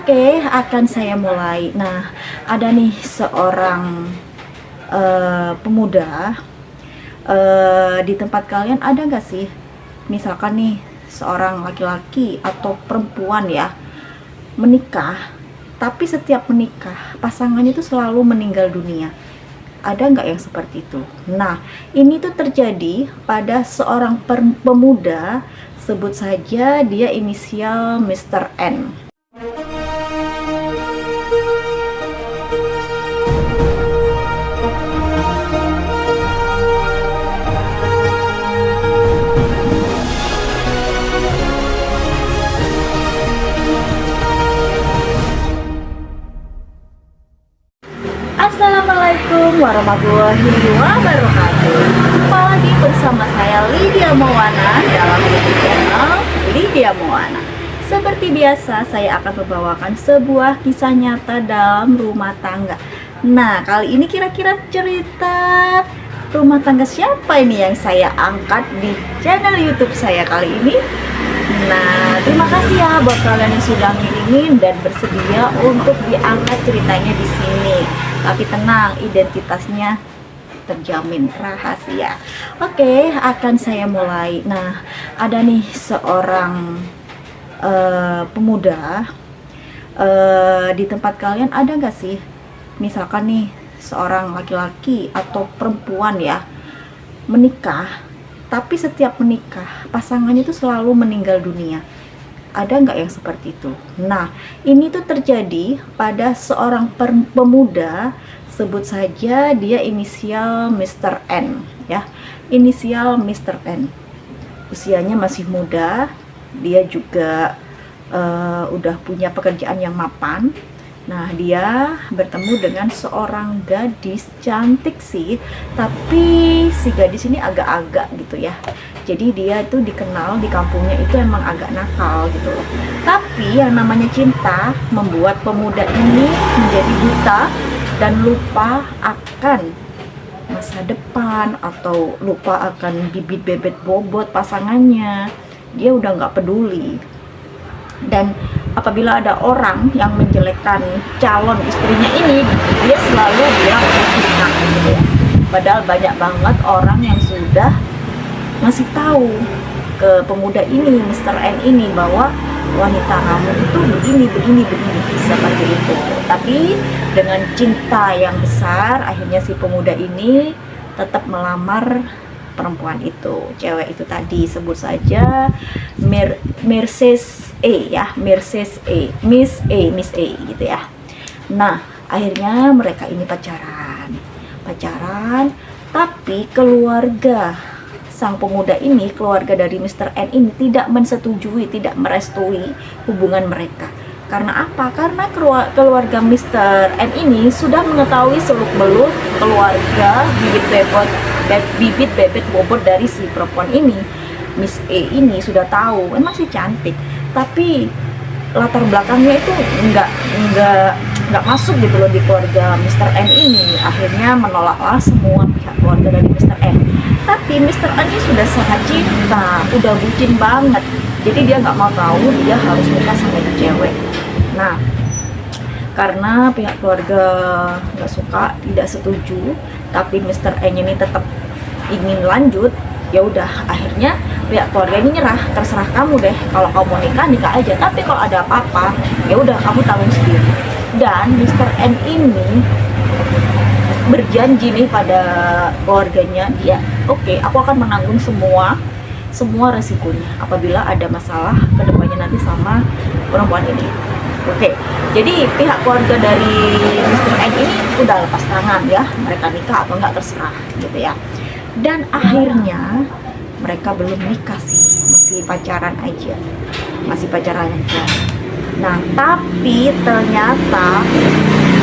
Oke, akan saya mulai. Nah, ada nih seorang pemuda di tempat kalian ada nggak sih? Misalkan nih seorang laki-laki atau perempuan ya menikah, tapi setiap menikah pasangannya itu selalu meninggal dunia. Ada nggak yang seperti itu? Nah, ini tuh terjadi pada seorang pemuda, sebut saja dia inisial Mr. N. Assalamualaikum warahmatullahi wabarakatuh. Jumpa lagi bersama saya Lydia Moana dalam YouTube channel Lydia Moana. Seperti biasa, saya akan membawakan sebuah kisah nyata dalam rumah tangga. Nah, kali ini kira-kira cerita rumah tangga siapa ini yang saya angkat di channel YouTube saya kali ini? Nah, terima kasih ya buat kalian yang sudah ngirimin dan bersedia untuk diangkat ceritanya di sini. Tapi tenang, identitasnya terjamin rahasia. Oke, akan saya mulai. Nah, ada nih seorang pemuda di tempat kalian ada nggak sih? Misalkan nih seorang laki-laki atau perempuan ya menikah, tapi setiap menikah pasangannya itu selalu meninggal dunia. Ada nggak yang seperti itu? Nah, ini tuh terjadi pada seorang pemuda, sebut saja dia inisial Mr. N ya. Inisial Mr. N. Usianya masih muda, dia juga udah punya pekerjaan yang mapan. Nah, dia bertemu dengan seorang gadis cantik sih, tapi si gadis ini agak-agak gitu ya. Jadi dia itu dikenal di kampungnya itu emang agak nakal gitu loh. Tapi yang namanya cinta membuat pemuda ini menjadi buta dan lupa akan masa depan atau lupa akan bibit bebet bobot pasangannya. Dia udah nggak peduli. Dan apabila ada orang yang menjelekkan calon istrinya ini, dia selalu bilang fitnah gitu ya. Padahal banyak banget orang yang sudah ngasih tahu ke pemuda ini, Mr. N ini, bahwa wanita kamu itu begini seperti itu. Tapi dengan cinta yang besar, akhirnya si pemuda ini tetap melamar perempuan itu, cewek itu tadi, sebut saja Mercedes E ya, Mercedes E, Miss A gitu ya. Nah, akhirnya mereka ini pacaran, tapi keluarga sang pemuda ini, keluarga dari Mr. N ini tidak mensetujui, tidak merestui hubungan mereka. Karena apa? Karena keluarga Mr. N ini sudah mengetahui seluk-beluk keluarga bibit bebet bobot dari si perempuan ini. Miss E ini sudah tahu, memang sih cantik, tapi latar belakangnya itu nggak masuk gitu loh di keluarga Mr. N ini. Akhirnya menolaklah semua pihak keluarga dari Mr. N. Tapi Mr. N ini sudah sangat cinta, udah bucin banget. Jadi dia nggak mau tahu dia harus nikah sama cewek. Nah, karena pihak keluarga nggak suka, tidak setuju, tapi Mr. N ini tetap ingin lanjut, ya udah akhirnya pihak keluarga ini nyerah, terserah kamu deh, kalau kamu mau nikah aja, tapi kalau ada apa-apa ya udah kamu tanggung sendiri. Dan Mr. N ini berjanji nih pada keluarganya, dia oke, aku akan menanggung semua resikonya apabila ada masalah kedepannya nanti sama perempuan ini. Oke, jadi pihak keluarga dari Mr. N ini udah lepas tangan ya, mereka nikah atau enggak terserah gitu ya. Dan akhirnya mereka belum nikah sih, masih pacaran aja. Nah, tapi ternyata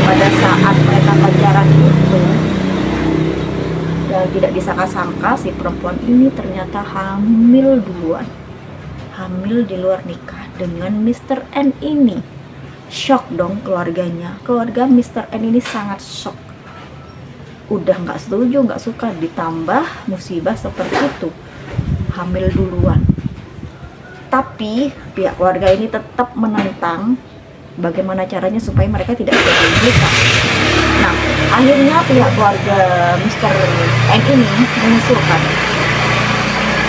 pada saat mereka pacaran itu, dan tidak disangka-sangka si perempuan ini ternyata hamil duluan. Hamil di luar nikah dengan Mr. N ini. Shock dong keluarganya. Keluarga Mr. N ini sangat shock. Udah nggak setuju, nggak suka, ditambah musibah seperti itu, hamil duluan. Tapi pihak keluarga ini tetap menentang bagaimana caranya supaya mereka tidak jadi menikah. Nah, akhirnya pihak keluarga Mr. N ini mengusulkan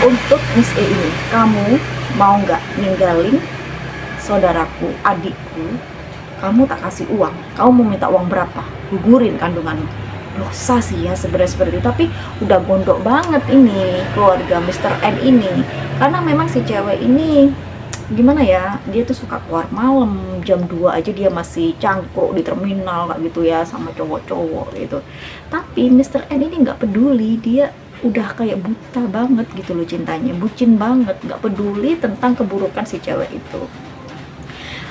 untuk Miss E ini, kamu mau nggak ninggalin saudaraku, adikku, kamu tak kasih uang, kamu mau minta uang berapa, gugurin kandunganmu. Dosa sih ya sebenarnya seperti itu, tapi udah gondok banget ini keluarga Mr. N ini, karena memang si cewek ini gimana ya, dia tuh suka keluar malam, jam 2 aja dia masih cangkruk di terminal kayak gitu ya sama cowok-cowok gitu. Tapi Mr. N ini nggak peduli, dia udah kayak buta banget gitu loh cintanya, bucin banget, nggak peduli tentang keburukan si cewek itu.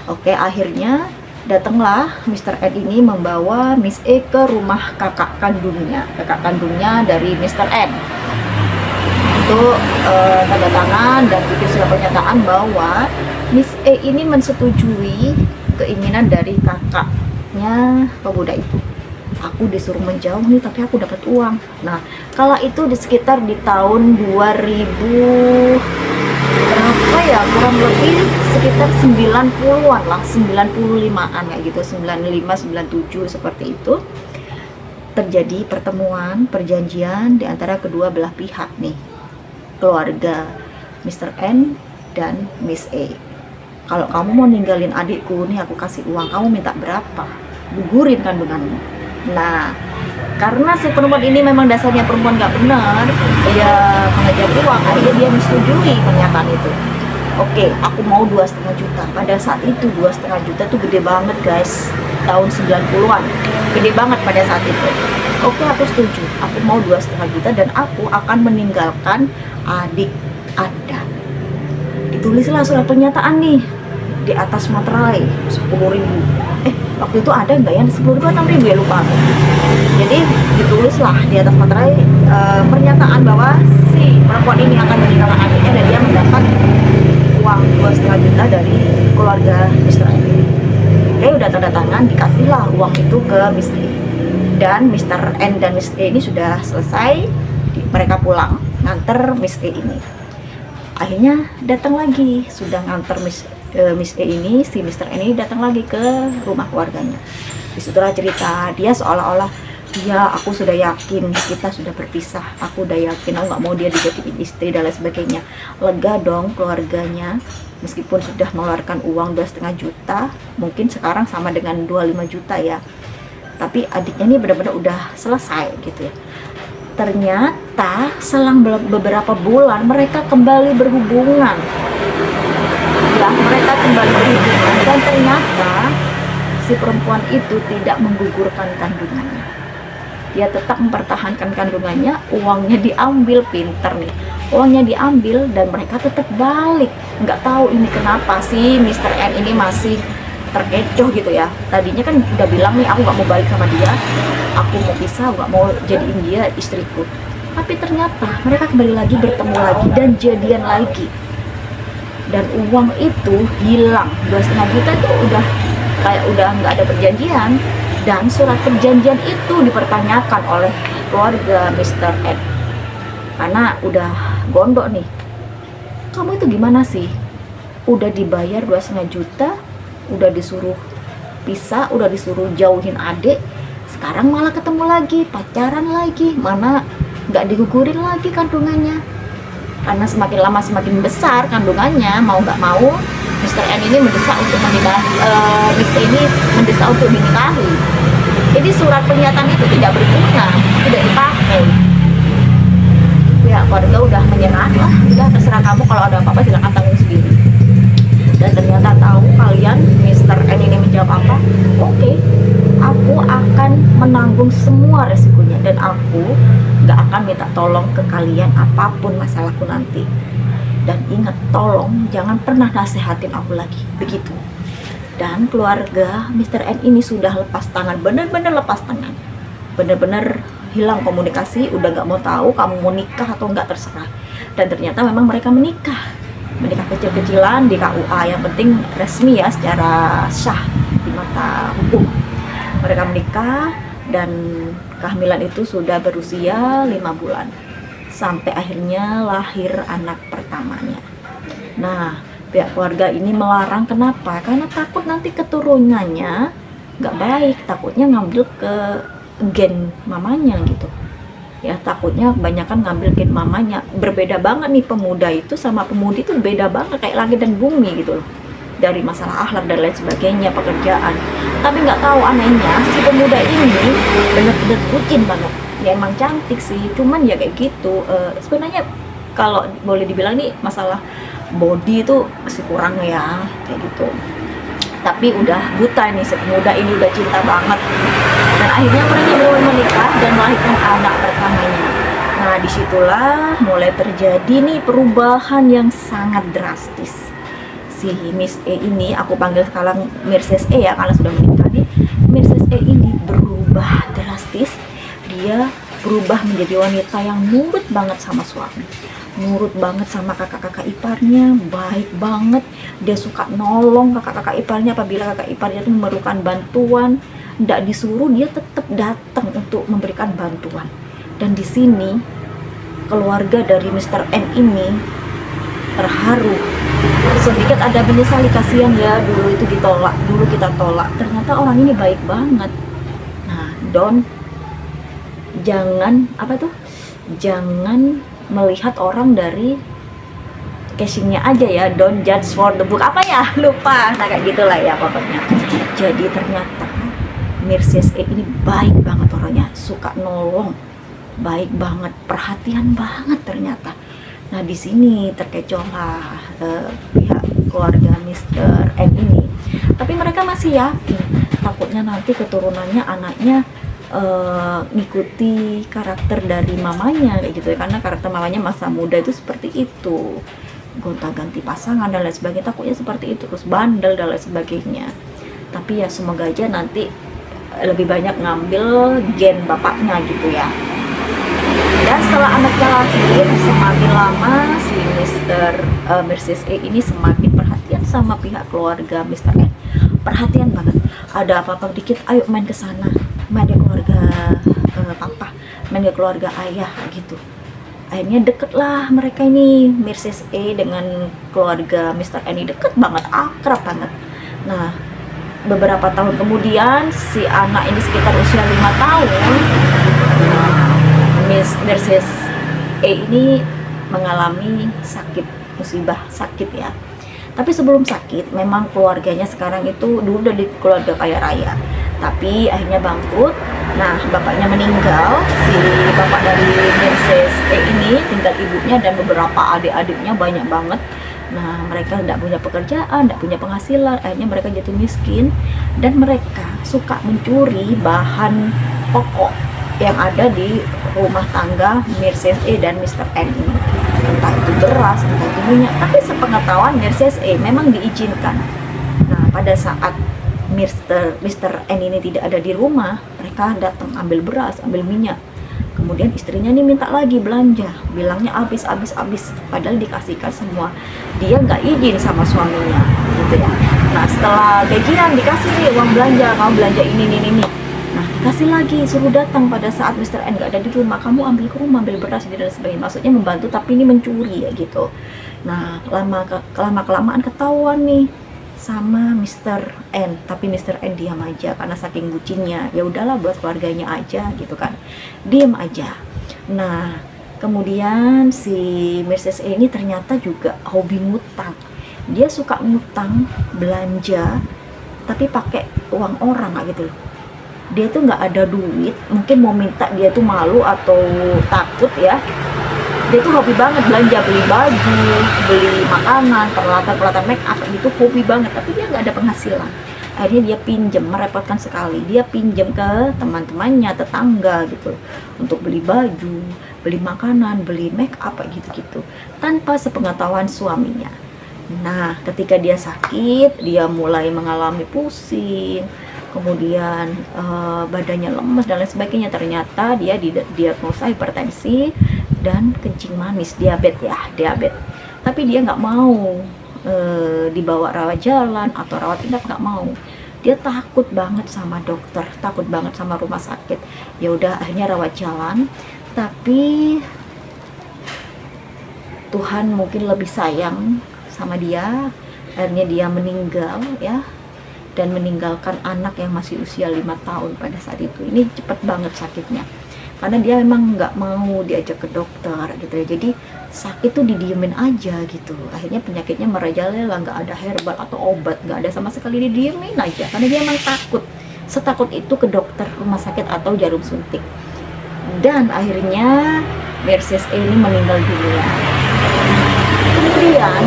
Oke, akhirnya datanglah Mr. N ini membawa Miss E ke rumah kakak kandungnya dari Mr. N untuk tanda tangan dan bikin surat pernyataan bahwa Miss E ini mensetujui keinginan dari kakaknya pemuda itu. Aku disuruh menjauh nih, tapi aku dapat uang. Nah, kala itu di sekitar di tahun 2000 berapa ya, kurang lebih sekitar 90-an lah, 95-an kayak gitu, 95, 97 seperti itu. Terjadi pertemuan, perjanjian di antara kedua belah pihak nih, keluarga Mr. N dan Miss E. Kalau kamu mau ninggalin adikku nih, aku kasih uang, kamu minta berapa? Gugurin kandunganmu. Nah, karena si perempuan ini memang dasarnya perempuan gak benar, dia mengejar uang, akhirnya dia menyetujui pernyataan itu. Oke, aku mau 2,5 juta. Pada saat itu 2,5 juta tuh gede banget guys, tahun 90-an, gede banget pada saat itu. Oke, aku setuju, aku mau 2,5 juta dan aku akan meninggalkan adik Anda. Ditulislah surat pernyataan nih di atas materai 10.000. Waktu itu ada nggak ya 10.000 atau 6.000 ya, lupa aku. Jadi ditulislah di atas materai pernyataan bahwa si perempuan ini akan meninggalkan adiknya dan dia mendapat uang 2,5 juta dari keluarga Mr. N. Oke, udah tanda tangan, dikasihlah uang itu ke Miss E. Dan Mr. N dan Miss E ini sudah selesai, mereka pulang nganter Miss E ini. Akhirnya datang lagi, sudah nganter Miss E ini, si Mr. N ini datang lagi ke rumah keluarganya. Disitulah cerita, dia seolah-olah, ya aku sudah yakin kita sudah berpisah, aku udah yakin, aku nggak mau dia dijadiin istri dan lain sebagainya. Lega dong keluarganya, meskipun sudah mengeluarkan uang 2,5 juta, mungkin sekarang sama dengan 25 juta ya, tapi adiknya ini benar-benar udah selesai gitu ya. Ternyata selang beberapa bulan mereka kembali berhubungan. Ya, mereka kembali berhubungan dan ternyata si perempuan itu tidak menggugurkan kandungannya. Dia tetap mempertahankan kandungannya, uangnya diambil, pinter nih. Uangnya diambil dan mereka tetap balik. Nggak tahu ini kenapa sih Mr. N ini masih terkecoh gitu ya. Tadinya kan udah bilang nih, aku nggak mau balik sama dia, aku mau pisah, nggak mau jadiin dia istriku. Tapi ternyata mereka kembali lagi, bertemu lagi dan jadian lagi. Dan uang itu hilang, 2,5 juta itu udah nggak ada perjanjian, dan surat perjanjian itu dipertanyakan oleh keluarga Mr. N karena udah gondok nih. Kamu itu gimana sih? Udah dibayar 2,5 juta, udah disuruh pisah, udah disuruh jauhin adik, sekarang malah ketemu lagi, pacaran lagi, mana nggak digugurin lagi kandungannya. Karena semakin lama semakin besar kandungannya, mau nggak mau Mr. N ini mendesak untuk menikahi, Mr. ini mendesak untuk dinikahi. Jadi surat pernyataan itu tidak berguna, tidak dipakai. Ya keluarga udah menyerah lah, udah terserah kamu, kalau ada apa-apa silakan tanggung sendiri. Dan ternyata tahu kalian, Mr. N ini menjawab apa? Oke, aku akan menanggung semua resikonya dan aku gak akan minta tolong ke kalian apapun masalahku nanti. Dan ingat, tolong jangan pernah nasehatin aku lagi, begitu. Dan keluarga Mr. N ini sudah lepas tangan, bener-bener lepas tangan, bener-bener hilang komunikasi, udah gak mau tahu kamu mau nikah atau enggak, terserah. Dan ternyata memang mereka menikah kecil-kecilan di KUA, yang penting resmi ya, secara sah di mata hukum. Mereka menikah dan kehamilan itu sudah berusia 5 bulan sampai akhirnya lahir anak pertamanya. Nah, Pihak keluarga ini melarang, kenapa? Karena takut nanti keturunannya nggak baik, takutnya ngambil ke gen mamanya gitu ya, takutnya kebanyakan ngambil gen mamanya. Berbeda banget nih pemuda itu sama pemudi itu, beda banget kayak langit dan bumi gitu loh, dari masalah akhlak dan lain sebagainya, pekerjaan. Tapi nggak tahu anehnya si pemuda ini bener-bener bucin banget ya, emang cantik sih, cuman ya kayak gitu. Sebenarnya kalau boleh dibilang nih masalah body itu masih kurang ya kayak gitu, tapi udah buta nih si pemuda ini, udah cinta banget, dan akhirnya mereka mulai menikah dan melahirkan anak pertamanya. Nah disitulah mulai terjadi nih perubahan yang sangat drastis. Si Miss E ini, aku panggil sekarang Mrs. E ya karena sudah menikah nih, Mrs. E ini berubah drastis. Dia berubah menjadi wanita yang nurut banget sama suami, nurut banget sama kakak-kakak iparnya, baik banget. Dia suka nolong kakak-kakak iparnya apabila kakak iparnya itu memerlukan bantuan, nggak disuruh dia tetap datang untuk memberikan bantuan. Dan di sini keluarga dari Mr. N ini terharu, sedikit ada menyesali, kasihan ya dulu itu ditolak, dulu kita tolak, ternyata orang ini baik banget. Nah jangan melihat orang dari casingnya aja ya, don't judge for the book, apa ya lupa, nah kayak gitulah ya pokoknya. Jadi ternyata Mrs. E ini baik banget orangnya, suka nolong, baik banget, perhatian banget ternyata. Nah di sini terkecohlah pihak keluarga Mr. N ini, tapi mereka masih yakin takutnya nanti keturunannya, anaknya ngikuti karakter dari mamanya kayak gitu ya, karena karakter mamanya masa muda itu seperti itu, gonta-ganti pasangan dan lain sebagainya, takutnya seperti itu, terus bandel dan lain sebagainya. Tapi ya semoga aja nanti lebih banyak ngambil gen bapaknya gitu ya. Dan setelah anaknya lahir, semakin lama si Mrs. E ini semakin perhatian sama pihak keluarga Mr. N. Perhatian banget. Ada apa-apa dikit, ayo main ke sana, main ke keluarga papa, main ke keluarga ayah gitu. Akhirnya deket lah mereka ini, Mrs. E dengan keluarga Mr. N ini deket banget, akrab banget. Nah beberapa tahun kemudian si anak ini sekitar usia 5 tahun, Mrs. E ini mengalami sakit, musibah sakit ya. Tapi sebelum sakit memang keluarganya sekarang itu dulu dari keluarga kaya raya, tapi akhirnya bangkrut. Nah bapaknya meninggal, si bapak dari Mrs. E ini tinggal ibunya dan beberapa adik-adiknya banyak banget. Nah mereka tidak punya pekerjaan, tidak punya penghasilan, akhirnya mereka jatuh miskin, dan mereka suka mencuri bahan pokok yang ada di rumah tangga Mrs. E dan Mr. N ini, entah itu beras, entah itu minyak. Tapi sepengetahuan Mrs. E memang diizinkan. Nah pada saat Mr. N ini tidak ada di rumah, mereka datang ambil beras, ambil minyak. Kemudian istrinya nih minta lagi belanja, bilangnya habis, padahal dikasihkan semua. Dia nggak izin sama suaminya gitu ya. Nah setelah gajian dikasih nih uang belanja, kamu belanja ini. Nah dikasih lagi, suruh datang pada saat Mr. N nggak ada di rumah, kamu ambil ke rumah, ambil beras dan sebagainya. Maksudnya membantu, tapi ini mencuri ya gitu. Nah kelamaan ketahuan nih sama Mr. N, tapi Mr. N diam aja karena saking bucinnya. Ya udahlah buat keluarganya aja gitu kan, diam aja. Nah kemudian si Mrs. E ini ternyata juga hobi ngutang. Dia suka ngutang belanja tapi pakai uang orang gitu loh. Dia tuh nggak ada duit, mungkin mau minta dia tuh malu atau takut ya. Dia tuh hobi banget belanja, beli baju, beli makanan, peralatan make up gitu, hobi banget, tapi dia nggak ada penghasilan. Akhirnya dia pinjem, merepotkan sekali, dia pinjem ke teman-temannya, tetangga gitu, untuk beli baju, beli makanan, beli make up gitu-gitu, tanpa sepengetahuan suaminya. Nah ketika dia sakit, dia mulai mengalami pusing, kemudian badannya lemes dan lain sebagainya. Ternyata dia didiagnosa hipertensi dan kencing manis, diabetes. Tapi dia nggak mau dibawa rawat jalan atau rawat inap, nggak mau. Dia takut banget sama dokter, takut banget sama rumah sakit. Ya udah akhirnya rawat jalan. Tapi Tuhan mungkin lebih sayang sama dia. Akhirnya dia meninggal ya, dan meninggalkan anak yang masih usia 5 tahun pada saat itu. Ini cepet banget sakitnya, karena dia memang nggak mau diajak ke dokter gitu ya, jadi sakit tuh didiemin aja gitu. Akhirnya penyakitnya merajalela, nggak ada herbal atau obat, nggak ada sama sekali, didiemin aja karena dia emang takut, setakut itu ke dokter, rumah sakit atau jarum suntik. Dan akhirnya Mercedes ini meninggal dunia. Kemudian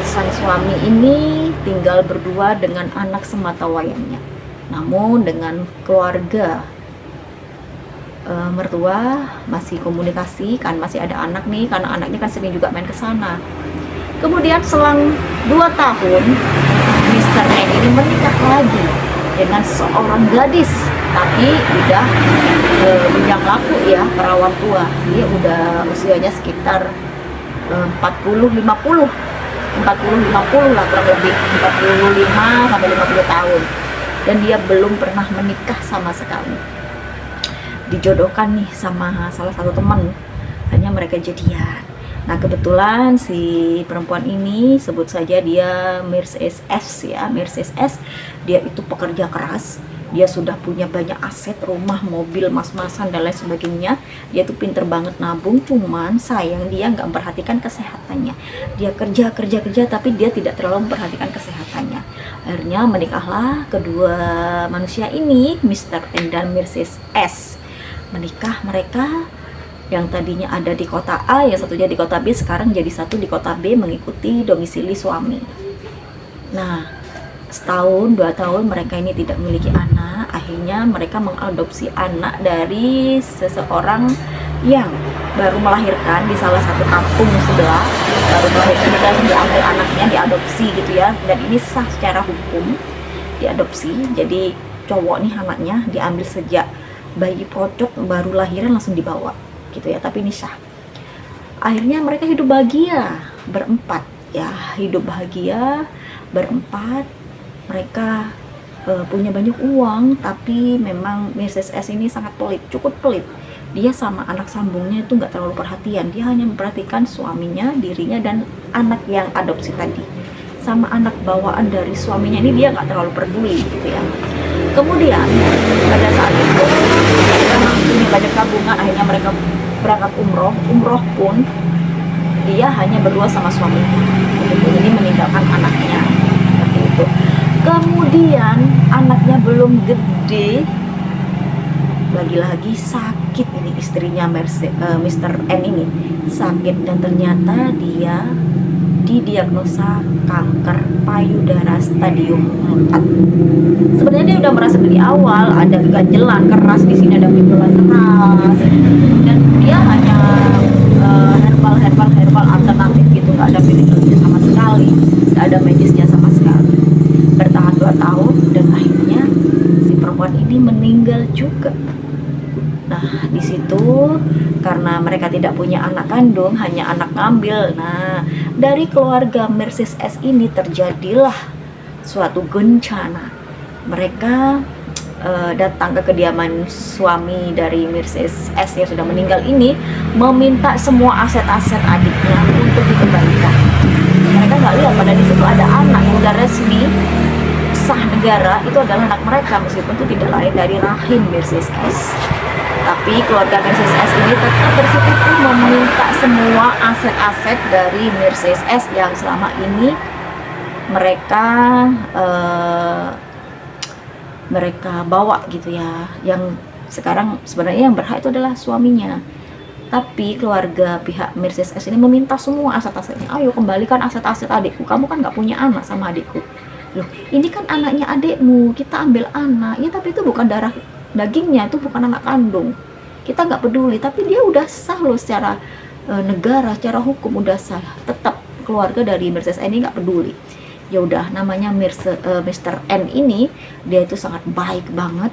sang suami ini tinggal berdua dengan anak sematawayangnya, namun dengan keluarga mertua masih komunikasi kan, masih ada anak nih, karena anaknya kan sering juga main ke sana. Kemudian selang 2 tahun Mr. N ini menikah lagi dengan seorang gadis, tapi udah bujang laku ya, perawan tua. Dia udah usianya sekitar 40-50 lah, kurang lebih 45 sampai 50 tahun, dan dia belum pernah menikah sama sekali. Dijodohkan nih sama salah satu teman, hanya mereka jadian. Nah kebetulan si perempuan ini, sebut saja dia Mercedes S ya, Mercedes S, dia itu pekerja keras, dia sudah punya banyak aset, rumah, mobil, mas-masan dan lain sebagainya. Dia tuh pinter banget nabung, cuman sayang dia nggak memperhatikan kesehatannya. Dia kerja tapi dia tidak terlalu memperhatikan kesehatannya. Akhirnya menikahlah kedua manusia ini, Mr. N dan Mercedes S. Menikah mereka, yang tadinya ada di kota A, yang satunya di kota B, sekarang jadi satu di kota B mengikuti domisili suami. Nah, setahun 2 tahun mereka ini tidak memiliki anak. Akhirnya mereka mengadopsi anak dari seseorang yang baru melahirkan di salah satu kampung sebelah. Baru melahirkan dan diambil anaknya, diadopsi gitu ya. Dan ini sah secara hukum, diadopsi. Jadi cowok nih anaknya diambil sejak bayi pocong baru lahiran langsung dibawa gitu ya, tapi ini sah. Akhirnya mereka hidup bahagia berempat ya, hidup bahagia berempat. Mereka punya banyak uang, tapi memang Mrs. S ini sangat pelit, cukup pelit. Dia sama anak sambungnya itu nggak terlalu perhatian, dia hanya memperhatikan suaminya, dirinya, dan anak yang adopsi tadi. Sama anak bawaan dari suaminya ini dia nggak terlalu peduli gitu ya. Kemudian pada saat itu memang punya banyak tabungan, akhirnya mereka berangkat umroh pun dia hanya berdua sama suaminya gitu. Jadi meninggalkan anaknya seperti itu. Kemudian anaknya belum gede, lagi-lagi sakit ini istrinya Mr. N ini sakit, dan ternyata dia didiagnosa kanker payudara stadium 4. Sebenarnya dia udah merasa dari awal ada ganjelan keras di sini, ada benjolan keras, dan dia hanya herbal alternatif gitu, nggak ada medisnya sama sekali, nggak ada medisnya sama sekali. Bertahan 2 tahun dan akhirnya si perempuan ini meninggal juga. Nah, di situ karena mereka tidak punya anak kandung, hanya anak ngambil. Nah, dari keluarga Mercedes S ini terjadilah suatu bencana. Mereka datang ke kediaman suami dari Mercedes S yang sudah meninggal ini, meminta semua aset-aset adiknya untuk dikembalikan. Mereka nggak lihat pada di situ ada anak yang udah resmi sah negara, itu adalah anak mereka, meskipun itu tidak lain dari rahim Mercedes S. Tapi keluarga Mercedes S ini tetap bersikukuh meminta semua aset-aset dari Mercedes S yang selama ini mereka bawa gitu ya. Yang sekarang sebenarnya yang berhak itu adalah suaminya. Tapi keluarga pihak Mercedes S ini meminta semua aset-asetnya. Ayo kembalikan aset-aset adikku. Kamu kan nggak punya anak sama adikku. Loh, ini kan anaknya adikmu. Kita ambil anak. Ya tapi itu bukan darah dagingnya, itu bukan anak kandung. Kita nggak peduli, tapi dia udah sah loh secara negara, secara hukum udah sah. Tetap keluarga dari Mercedes ini nggak peduli. Ya udah, namanya Mr. N ini dia itu sangat baik banget,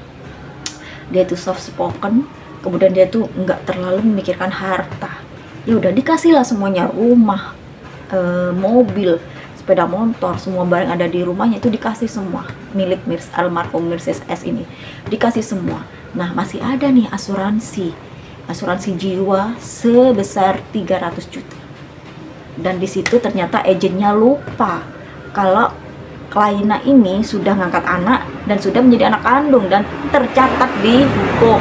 dia itu soft spoken, kemudian dia tuh nggak terlalu memikirkan harta. Ya udah, dikasih lah semuanya, rumah, mobil, sepeda motor, semua barang ada di rumahnya itu dikasih semua, milik almarhum Mercedes S ini dikasih semua. Nah, masih ada nih asuransi jiwa sebesar 300 juta. Dan di situ ternyata agennya lupa kalau kliennya ini sudah ngangkat anak dan sudah menjadi anak kandung dan tercatat di hukum.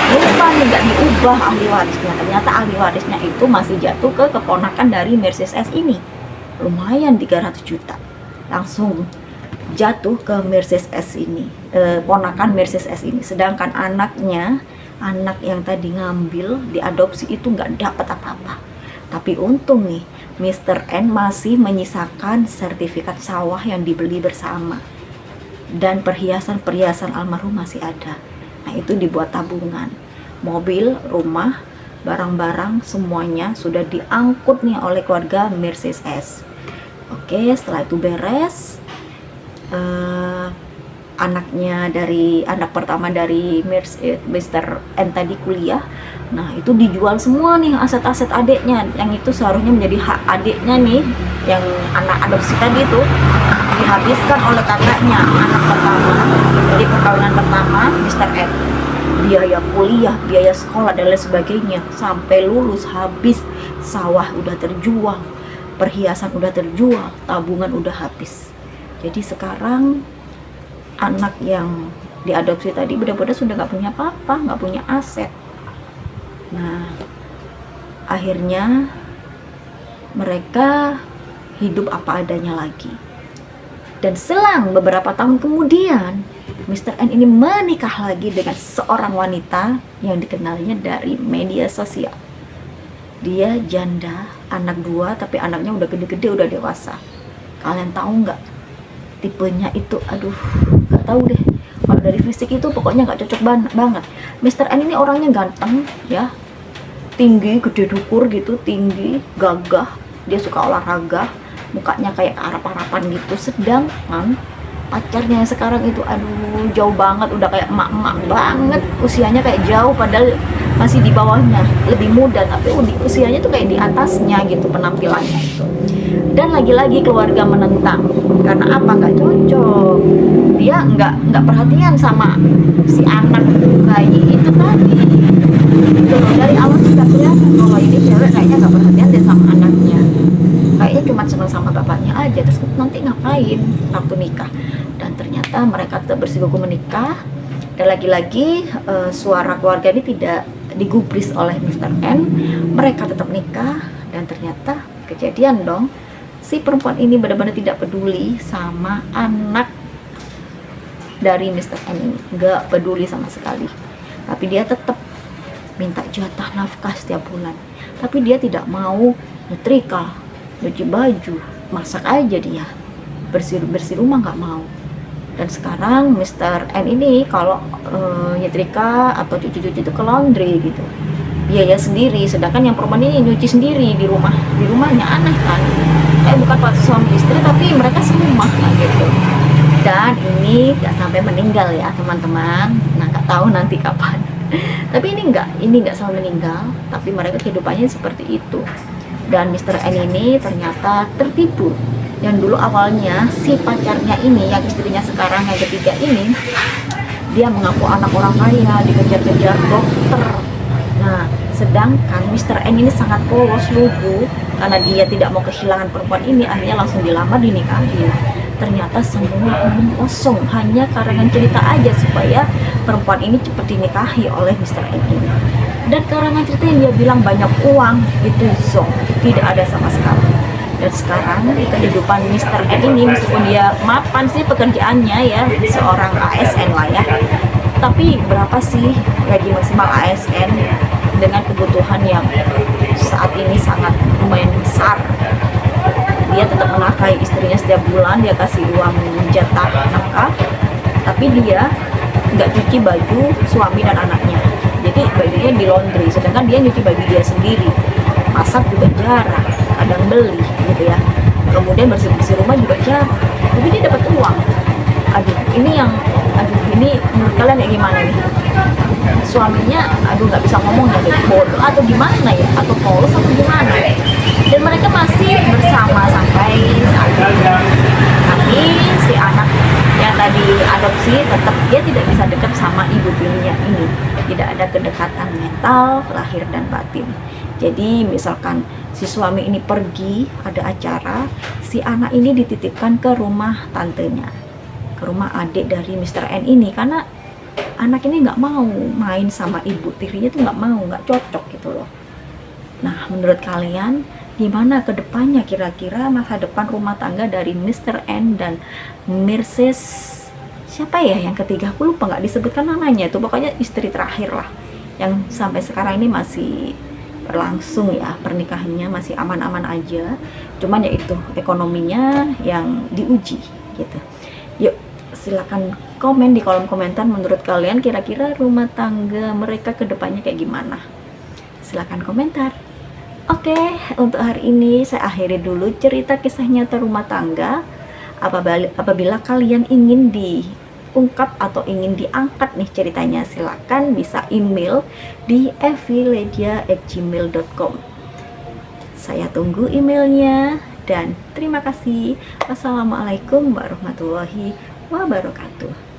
Lupa nih, nggak diubah ahli warisnya. Ternyata ahli warisnya itu masih jatuh ke keponakan dari Mercedes S ini. Lumayan 300 juta. Langsung jatuh ke Mercedes S ini, ponakan Mercedes S ini. Sedangkan anaknya, anak yang tadi ngambil diadopsi itu nggak dapat apa-apa. Tapi untung nih, Mr. N masih menyisakan sertifikat sawah yang dibeli bersama. Dan perhiasan-perhiasan almarhum masih ada. Nah, itu dibuat tabungan. Mobil, rumah, barang-barang semuanya sudah diangkut nih oleh keluarga Mercedes S. Oke, setelah itu beres, anak pertama dari Mr. N tadi kuliah. Nah, itu dijual semua nih aset-aset adiknya, yang itu seharusnya menjadi hak adiknya nih, yang anak adopsi tadi itu dihabiskan oleh kakaknya, anak pertama. Jadi perkawinan pertama Mr. N, biaya kuliah, biaya sekolah dan lain sebagainya, sampai lulus habis, sawah udah terjual, perhiasan udah terjual, tabungan udah habis. Jadi sekarang anak yang diadopsi tadi benar-benar sudah nggak punya apa-apa, nggak punya aset. Nah, akhirnya mereka hidup apa adanya lagi. Dan selang beberapa tahun kemudian, Mr. N ini menikah lagi dengan seorang wanita yang dikenalnya dari media sosial. Dia janda, anak 2, tapi anaknya udah gede-gede, udah dewasa. Kalian tahu nggak? Tipenya itu, aduh, nggak tahu deh. Kalau dari fisik itu pokoknya nggak cocok banget. Mr. N ini orangnya ganteng, ya, tinggi, gede dukur gitu, tinggi, gagah. Dia suka olahraga, mukanya kayak arap-arapan gitu. Sedangkan pacarnya yang sekarang itu, aduh, jauh banget, udah kayak emak-emak banget. Usianya kayak jauh, padahal masih di bawahnya, lebih muda, tapi usianya tuh kayak di atasnya gitu penampilannya itu. Dan lagi-lagi keluarga menentang, karena apa? Nggak cocok. Dia nggak perhatian sama si anak bayi itu tadi. Gitu loh, dari awal sudah kelihatan kalau ini cewek kayaknya nggak perhatian deh sama anaknya. Kayaknya cuma senang sama bapaknya aja, terus nanti ngapain waktu nikah. Dan ternyata mereka tetap bersikukuh menikah. Dan lagi-lagi suara keluarga ini tidak digubris oleh Mr. N. Mereka tetap nikah, dan ternyata kejadian dong. Si perempuan ini benar-benar tidak peduli sama anak dari Mr. N ini, nggak peduli sama sekali. Tapi dia tetap minta jatah nafkah setiap bulan. Tapi dia tidak mau nyetrika, nyuci baju, masak aja dia. Bersih rumah nggak mau. Dan sekarang Mr. N ini kalau nyetrika atau cuci-cuci itu ke laundry gitu, biaya sendiri. Sedangkan yang perempuan ini nyuci sendiri di rumahnya. Aneh kan? Kayak bukan pas suami istri, tapi mereka serumah lah gitu. Dan ini nggak sampai meninggal ya teman-teman. Nah, nggak tahu nanti kapan. Tapi ini nggak sampai meninggal, tapi mereka kehidupannya seperti itu. Dan Mr. N ini ternyata tertipu. Yang dulu awalnya si pacarnya ini, yang istrinya sekarang yang ketiga ini, dia mengaku anak orang kaya, dikejar-kejar dokter. Nah, sedangkan Mr. N ini sangat polos, lugu, karena dia tidak mau kehilangan perempuan ini, akhirnya langsung dilamar, dinikahi. Ternyata semua omong kosong, hanya karangan cerita aja supaya perempuan ini cepat dinikahi oleh Mr. N ini. Dan karangan cerita yang dia bilang banyak uang, itu zong, tidak ada sama sekali. Dan sekarang kehidupan Mr. N ini, meskipun dia mapan sih pekerjaannya ya, seorang ASN lah ya, tapi berapa sih gaji maksimal ASN dengan kebutuhan yang saat ini sangat lumayan besar. Dia tetap menafkahi istrinya setiap bulan, dia kasih uang jatah nafkah, tapi dia nggak cuci baju suami dan anaknya. Jadi bajunya di laundry, sedangkan dia nyuci baju dia sendiri. Masak juga jarang, kadang beli gitu ya. Kemudian bersih-bersih rumah juga jarang, tapi dia dapat uang. Ini menurut kalian kayak gimana nih? Suaminya nggak bisa ngomong ya, bodoh atau gimana ya, atau polos atau gimana. Dan mereka masih bersama sampai saat ini. Tapi si anak yang tadi adopsi tetap dia tidak bisa dekat sama ibu tirinya ini. Tidak ada kedekatan mental, lahir dan batin. Jadi misalkan si suami ini pergi, ada acara, si anak ini dititipkan ke rumah tantenya, ke rumah adik dari Mr. N ini, karena anak ini nggak mau main sama ibu tirinya, tuh nggak mau, nggak cocok gitu loh. Nah, menurut kalian gimana ke depannya, kira-kira masa depan rumah tangga dari Mr. N dan Mrs. siapa ya yang ketiga, aku lupa, nggak disebutkan namanya, itu pokoknya istri terakhir lah yang sampai sekarang ini masih berlangsung ya, pernikahannya masih aman-aman aja, cuman ya itu ekonominya yang diuji gitu. Yuk silakan komen di kolom komentar, menurut kalian kira-kira rumah tangga mereka kedepannya kayak gimana, silakan komentar. Oke, untuk hari ini saya akhiri dulu cerita kisah nyata rumah tangga. Apabila kalian ingin diungkap atau ingin diangkat nih ceritanya, silakan bisa email di eviledia@gmail.com. Saya tunggu emailnya dan terima kasih. Wassalamualaikum warahmatullahi wabarakatuh.